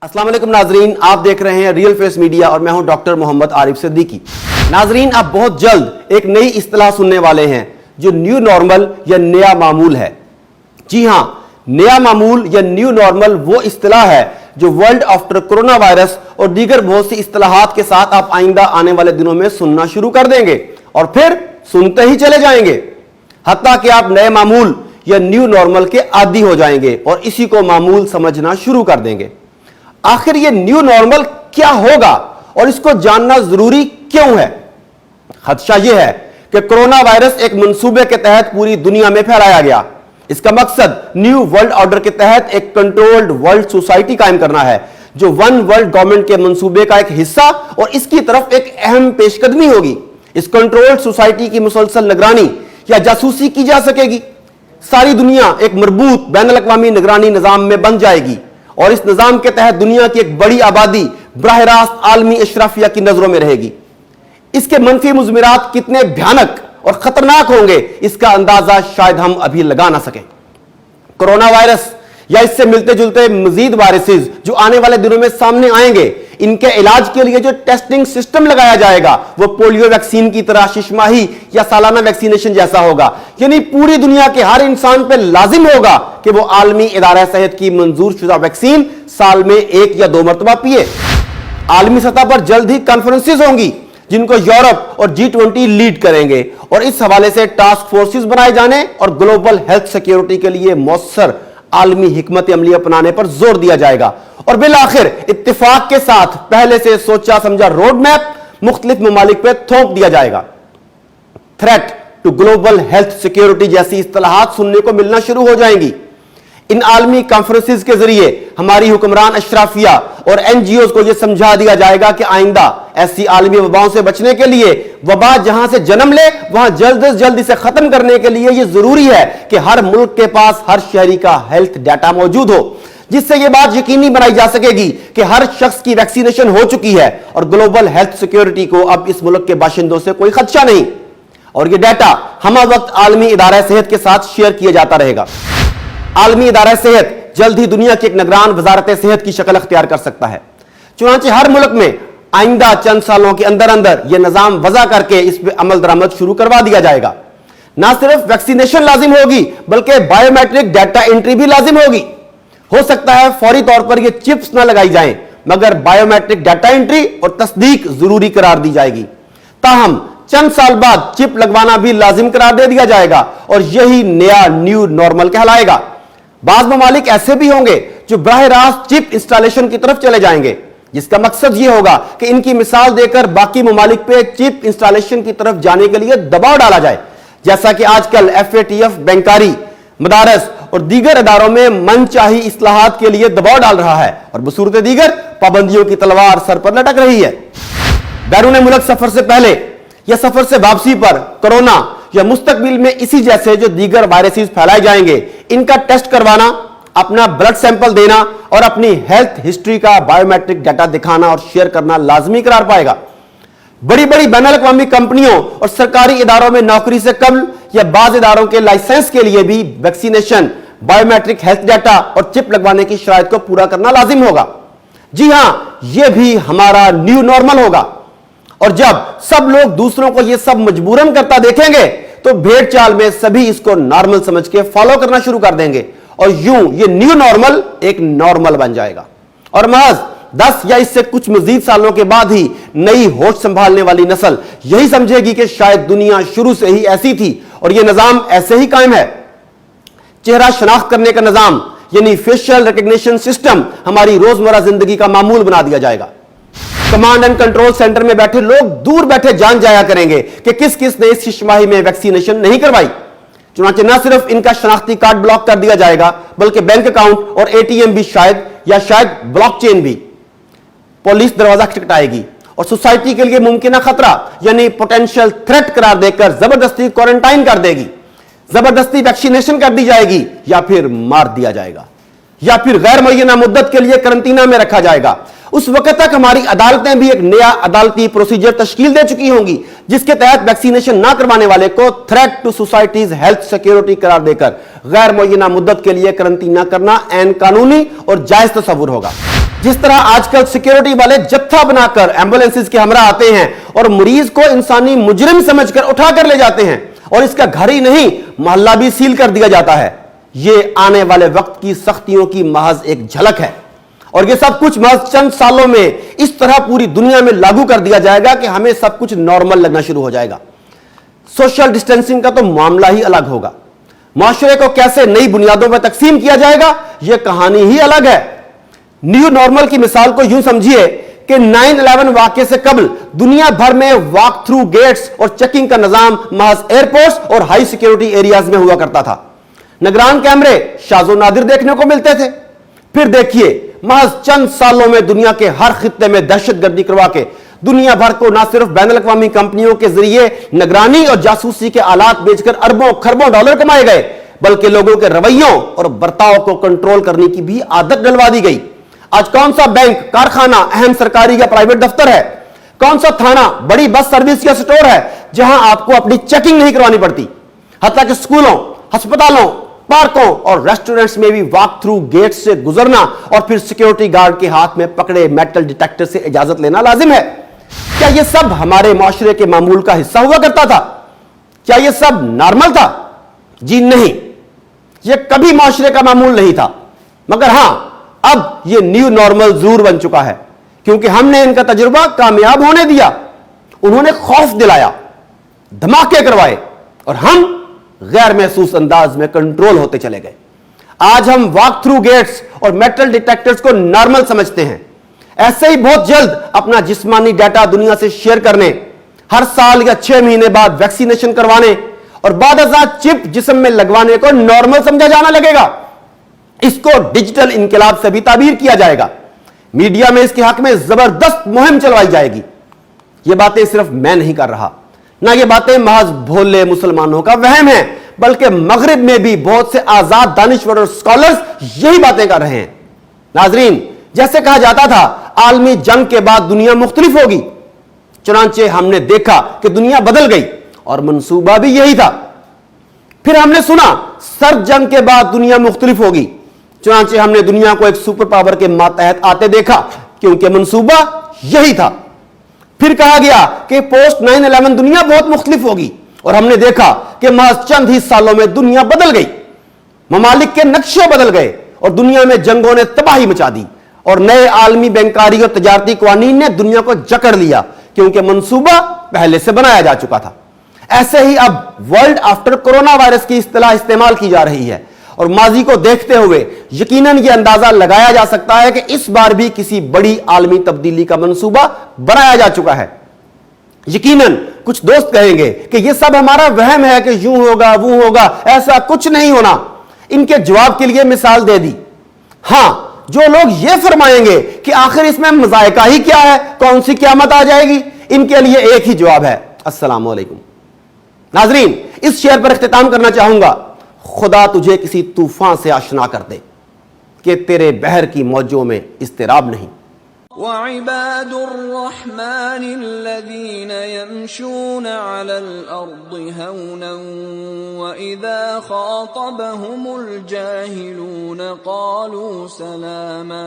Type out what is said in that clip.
अस्सलाम वालेकुम नाजरीन, आप देख रहे हैं रियल फेस मीडिया और मैं हूं डॉक्टर मोहम्मद आरिफ सिद्दीकी। नाजरीन, आप बहुत जल्द एक नई इस्तिलाह सुनने वाले हैं जो न्यू नॉर्मल या नया मामूल है। जी हां, नया मामूल या न्यू नॉर्मल वो इस्तिलाह है जो वर्ल्ड आफ्टर कोरोना वायरस और दीगर बहुत सी इस्तिलाहात के साथ आप आइंदा आने वाले दिनों में सुनना शुरू कर देंगे और फिर सुनते ही चले जाएंगे, हत्ता कि आप नए मामूल या न्यू नॉर्मल के आदी हो जाएंगे और इसी को मामूल समझना शुरू कर देंगे। आखिर ये न्यू नॉर्मल क्या होगा और इसको जानना जरूरी क्यों है? खदशा यह है कि कोरोना वायरस एक मंसूबे के तहत पूरी दुनिया में फैलाया गया। इसका मकसद न्यू वर्ल्ड ऑर्डर के तहत एक कंट्रोल्ड वर्ल्ड सोसाइटी कायम करना है जो वन वर्ल्ड गवर्नमेंट के मंसूबे का एक हिस्सा और इसकी तरफ एक अहम पेशकदमी होगी। इस कंट्रोल्ड सोसाइटी की मुसलसल निगरानी या जासूसी की जा सकेगी। सारी दुनिया एक मरबूत बैनुल अक़वामी निगरानी निजाम में बन जाएगी और इस निजाम के तहत दुनिया की एक बड़ी आबादी बराह रास्त आलमी अशराफिया की नजरों में रहेगी। इसके मनफी मुज़मिरात कितने भयानक और खतरनाक होंगे इसका अंदाजा शायद हम अभी लगा ना सकें। कोरोना वायरस या इससे मिलते जुलते मजीद वायरसेस जो आने वाले दिनों में सामने आएंगे, इनके इलाज के लिए जो टेस्टिंग सिस्टम लगाया जाएगा वो पोलियो वैक्सीन की तरह शिशमाही या सालाना वैक्सीनेशन जैसा होगा। यानी पूरी दुनिया के हर इंसान पे लाजिम होगा कि वो आलमी इदारा सेहत की मंजूर शुदा वैक्सीन साल में 1 या 2 मरतबा पिए। आलमी सतह पर जल्द ही कॉन्फ्रेंसेस होंगी जिनको यूरोप और G20 लीड करेंगे और इस हवाले से टास्क फोर्सेस बनाए जाने और ग्लोबल हेल्थ सिक्योरिटी के लिए मौसर आलमी हिकमत अमली अपनाने पर जोर दिया जाएगा और बिल आखिर इत्तिफाक के साथ पहले से सोचा समझा रोड मैप मुख्तलिफ ममालिक पे थोप दिया जाएगा। Threat to global health security जैसी इस्तिलाहात सुनने को मिलना शुरू हो जाएंगी। इन आलमी कॉन्फ्रेंसेस के जरिए हमारी हुक्मरान अशराफिया और NGOs को यह समझा दिया जाएगा कि आइंदा ऐसी आलमी वबाओं से बचने के लिए वबा जहां से जन्म ले वहां जल्द से जल्द इसे खत्म करने के लिए यह जरूरी है कि हर मुल्क के पास हर शहरी का हेल्थ डाटा मौजूद हो, जिससे यह बात यकीनी बनाई जा सकेगी कि हर शख्स की वैक्सीनेशन हो चुकी है और ग्लोबल हेल्थ सिक्योरिटी को अब इस मुल्क के बाशिंदों से कोई खदशा नहीं और यह डाटा हम वक्त आलमी इदारा सेहत के साथ शेयर किया जाता रहेगा। आलमी इदारा सेहत जल्द ही दुनिया की एक निगरान वजारत सेहत की शक्ल अख्तियार कर सकता है। चुनांचे हर मुल्क में आइंदा चंद सालों के अंदर अंदर यह निजाम वज़ा करके इस पर अमल दरामद शुरू करवा दिया जाएगा। ना सिर्फ वैक्सीनेशन लाजिम होगी बल्कि बायोमेट्रिक डाटा एंट्री भी लाजिम होगी। हो सकता है फौरी तौर पर यह चिप्स ना लगाई जाएं मगर बायोमेट्रिक डाटा एंट्री और तस्दीक जरूरी करार दी जाएगी। ताहम चंद साल बाद चिप लगवाना भी लाजिम करार दे दिया जाएगा और यही नया न्यू नॉर्मल कहलाएगा। बाज़ ममालिक ऐसे भी होंगे जो बराह रास्त चिप इंस्टॉलेशन की तरफ चले जाएंगे, जिसका मकसद यह होगा कि इनकी मिसाल देकर बाकी ममालिक पे चिप इंस्टॉलेशन की तरफ जाने के लिए दबाव डाला जाए, जैसा कि आजकल FATF बैंकारी, मदारस और दीगर इदारों में मनचाही इस्लाहात के लिए दबाव डाल रहा है और बसूरत दीगर पाबंदियों की तलवार सर पर लटक रही है। बैरून मुल्क सफर से पहले या सफर से वापसी पर कोरोना या मुस्तकबिल में इसी जैसे जो दीगर वायरसेस फैलाए जाएंगे, इनका टेस्ट करवाना, अपना ब्लड सैंपल देना और अपनी हेल्थ हिस्ट्री का बायोमेट्रिक डाटा दिखाना और शेयर करना लाजमी करार पाएगा। बड़ी बड़ी बैनुल अक़वामी कंपनियों और सरकारी इदारों में नौकरी से कब्ल या बाज़ इदारों के लाइसेंस के लिए भी वैक्सीनेशन, बायोमेट्रिक हेल्थ डाटा और चिप लगवाने की शराइत को पूरा करना लाजिम होगा। जी हां, यह भी हमारा न्यू नॉर्मल होगा और जब सब लोग दूसरों को यह सब मजबूरन करता देखेंगे तो भेड़ चाल में सभी इसको नॉर्मल समझ के फॉलो करना शुरू कर देंगे और यूं ये न्यू नॉर्मल एक नॉर्मल बन जाएगा और महज 10 या इससे कुछ मजीद सालों के बाद ही नई होश संभालने वाली नस्ल यही समझेगी कि शायद दुनिया शुरू से ही ऐसी थी और यह निजाम ऐसे ही कायम है। चेहरा शनाख्त करने का निजाम यानी फेशियल रिकग्निशन सिस्टम हमारी रोजमर्रा जिंदगी का मामूल बना दिया जाएगा। कमांड एंड कंट्रोल सेंटर में बैठे लोग दूर बैठे जान जाया करेंगे कि किस किस ने इस शिशमाही में वैक्सीनेशन नहीं करवाई। चुनांचे न सिर्फ इनका शनाख्ती कार्ड ब्लॉक कर दिया जाएगा बल्कि बैंक अकाउंट और ATM भी शायद ब्लॉकचेन भी। पुलिस दरवाजा खटखटाएगी और सोसाइटी के लिए मुमकिन खतरा यानी पोटेंशियल थ्रेट करार देकर जबरदस्ती क्वारंटाइन कर देगी, जबरदस्ती वैक्सीनेशन कर दी जाएगी या फिर मार दिया जाएगा या फिर गैर मुअय्यना मुद्दत के लिए करंटीना में रखा जाएगा। उस वक्त तक हमारी अदालतें भी एक नया अदालती प्रोसीजर तश्कील दे चुकी होंगी जिसके तहत वैक्सीनेशन ना करवाने वाले को threat to societies health security करार देकर गैर मुअय्यना मुद्दत के लिए करंटीना करना ऐन कानूनी और जायज तस्वुर होगा। जिस तरह आजकल सिक्योरिटी वाले जत्था बनाकर एम्बुलेंसेस के हमरा आते हैं और मरीज को इंसानी मुजरिम समझकर उठाकर ले जाते हैं और इसका घर ही नहीं मोहल्ला भी सील कर दिया जाता है, ये आने वाले वक्त की सख्तियों की महज एक झलक है। और ये सब कुछ महज चंद सालों में इस तरह पूरी दुनिया में लागू कर दिया जाएगा कि हमें सब कुछ नॉर्मल लगना शुरू हो जाएगा। सोशल डिस्टेंसिंग का तो मामला ही अलग होगा। माशरे को कैसे नई बुनियादों पर तकसीम किया जाएगा, यह कहानी ही अलग है। न्यू नॉर्मल की मिसाल को यूं समझिए कि 9/11 वाकये से कबल दुनिया भर में वॉक थ्रू गेट्स और चेकिंग का निजाम महज एयरपोर्ट्स और हाई सिक्योरिटी एरियाज में हुआ करता था। निगरान कैमरे शाज़ो नादिर देखने को मिलते थे। फिर देखिए महज चंद सालों में दुनिया के हर खित्ते में दहशतगर्दी करवा के दुनिया भर को न सिर्फ बैनुल-अक़वामी कंपनियों के जरिए निगरानी और जासूसी के आलात बेचकर अरबों खरबों डॉलर कमाए गए, बल्कि लोगों के रवैयों और बर्ताव को कंट्रोल करने की भी आदत डलवा दी गई। आज कौन सा बैंक, कारखाना, अहम सरकारी या प्राइवेट दफ्तर है, कौन सा थाना, बड़ी बस सर्विस या स्टोर है जहां आपको अपनी चेकिंग नहीं करवानी पड़ती। हत्ता कि स्कूलों, अस्पतालों, पार्कों और रेस्टोरेंट्स में भी वॉक थ्रू गेट से गुजरना और फिर सिक्योरिटी गार्ड के हाथ में पकड़े मेटल डिटेक्टर से इजाजत लेना लाजिम है। क्या यह सब हमारे माशरे के मामूल का हिस्सा हुआ करता था? क्या यह सब नॉर्मल था? जी नहीं, यह कभी माशरे का मामूल नहीं था। मगर हां, अब यह न्यू नॉर्मल जरूर बन चुका है, क्योंकि हमने इनका तजुर्बा कामयाब होने दिया। उन्होंने खौफ दिलाया, धमाके करवाए और हम गैर महसूस अंदाज में कंट्रोल होते चले गए। आज हम वॉक थ्रू गेट्स और मेटल डिटेक्टर्स को नॉर्मल समझते हैं। ऐसे ही बहुत जल्द अपना जिस्मानी डाटा दुनिया से शेयर करने, हर साल या 6 महीने बाद वैक्सीनेशन करवाने और बाद चिप जिस्म में लगवाने को नॉर्मल समझा जाना लगेगा। इसको डिजिटल इनकलाब से भी ताबीर किया जाएगा। मीडिया में इसके हक में जबरदस्त मुहिम चलवाई जाएगी। ये बातें सिर्फ मैं नहीं कर रहा, ना ये बातें महज भोले मुसलमानों का वहम है, बल्कि मगरिब में भी बहुत से आजाद दानिश्वर और स्कॉलर्स यही बातें कर रहे हैं। नाजरीन, जैसे कहा जाता था आलमी जंग के बाद दुनिया मुख्तलिफ होगी, चुनांचे हमने देखा कि दुनिया बदल गई और मंसूबा भी यही था। फिर हमने सुना सर्द जंग के बाद दुनिया मुख्तलिफ होगी, चुनांचे हमने दुनिया को एक सुपर पावर के मातहत आते देखा, क्योंकि मंसूबा यही था। फिर कहा गया कि पोस्ट 9/11 दुनिया बहुत मुख्तलिफ होगी और हमने देखा कि महज चंद ही सालों में दुनिया बदल गई। ममालिक के नक्शे बदल गए और दुनिया में जंगों ने तबाही मचा दी और नए आलमी बैंकारी और तजारती कवानीन ने दुनिया को जकड़ लिया, क्योंकि मंसूबा पहले से बनाया जा चुका था। ऐसे ही अब वर्ल्ड आफ्टर कोरोना वायरस की इस्तिलाह इस्तेमाल की जा रही है और माजी को देखते हुए यकीनन यह अंदाजा लगाया जा सकता है कि इस बार भी किसी बड़ी आलमी तब्दीली का मंसूबा बनाया जा चुका है। यकीनन कुछ दोस्त कहेंगे कि यह सब हमारा वहम है कि यूं होगा वो होगा, ऐसा कुछ नहीं होना। इनके जवाब के लिए मिसाल दे दी। हां, जो लोग यह फरमाएंगे कि आखिर इसमें मजायका ही क्या है, कौन सी क़यामत आ जाएगी, इनके लिए एक ही जवाब है, अस्सलाम वालेकुम। नाजरीन, इस शेर पर इख्तिताम करना चाहूंगा। खुदा तुझे किसी तूफान से आशना कर दे कि तेरे बहर की मौजों में इस्तिराब नहीं। वइबादुर्रहमानिल्लज़ीना यमशूना अलल अर्दि हौनन वइज़ा खातबहुमुल जाहिलून क़ालू सलामा।